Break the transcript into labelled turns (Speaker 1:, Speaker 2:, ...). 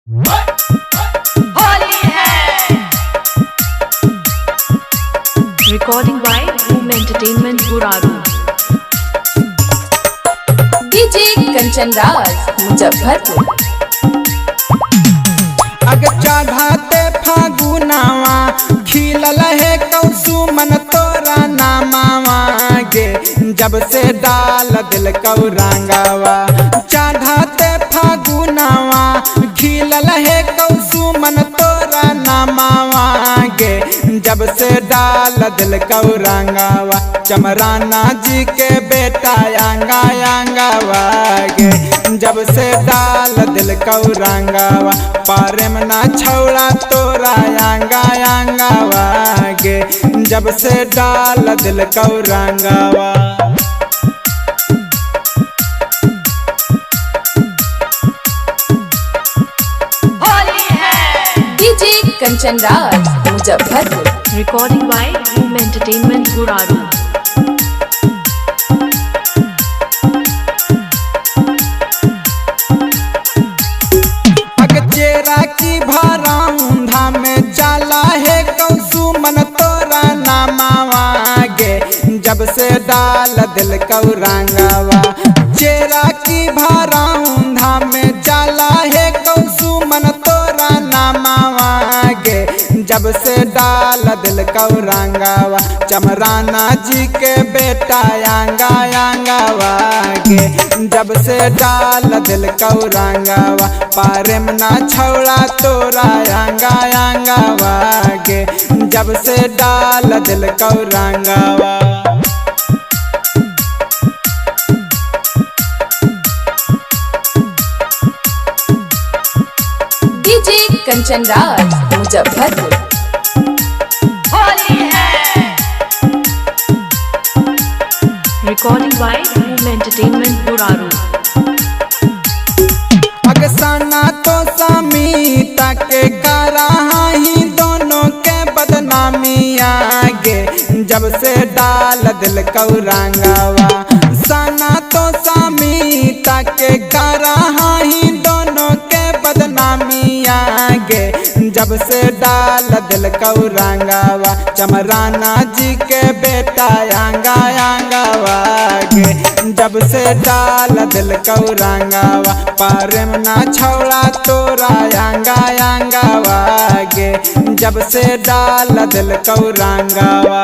Speaker 1: होली है।
Speaker 2: Recording by Boom Entertainment Guraru.
Speaker 1: DJ Kanchan Raj Muzaffarpur.
Speaker 3: अग चढ़ाते फागुनावा खिलल है कौसु मन तोरा नामावा गे जब से डाल दिल कौरांगावा। चढ़ाते फागुनावा खिलल है कौसु मन तोरा नामावा गे जब से डाल दिल कौरांगावा। चमराना जी के बेटा आंगा आंगावा गे जब से डाल दिल कौरांगावा। पारे में ना छौड़ा तोरा आंगा आंगावा गे जब से डाल दिल कौरांगावा।
Speaker 1: होली है। DJ Kanchan Raj Muzaffarpur.
Speaker 2: Recording by Boom Entertainment Guraru.
Speaker 3: अग चेरा की भरौंधा में जाला है कौसु मन तोरा नामावा गे जब से डाल दिल कौरांगावा। चेरा की भरौंधा में जाला है कौसु मन तोरा नामावा गे जब से डाल दिल कौरांगावा। चमराना जी के बेटा आंगा आंगावा गे जब से डाल दिल कौरांगावा। पारे में ना छौड़ा तोरा आंगा आंगावा गे जब से डाल दिल कौरांगावा।
Speaker 1: डीजे कंचन राज मुजफ्फरपुर। होली है।
Speaker 2: Recording by Boom Entertainment Guraru.
Speaker 3: अगसाना तो समीता के कराहा ही दोनों के बदनामी आगे जब से डाल दिल कौरांगावा। सना तो समीता के कराहा ही दोनों के बदनामी आगे जब से डाल दिल कौरांगावा। चमराना जी के बेटा आंगा आंगावा गे जब से डाल दिल कौरांगावा। पारे में ना छौड़ा तोरा आंगा आंगावा गे जब से डाल दिल कौरांगावा।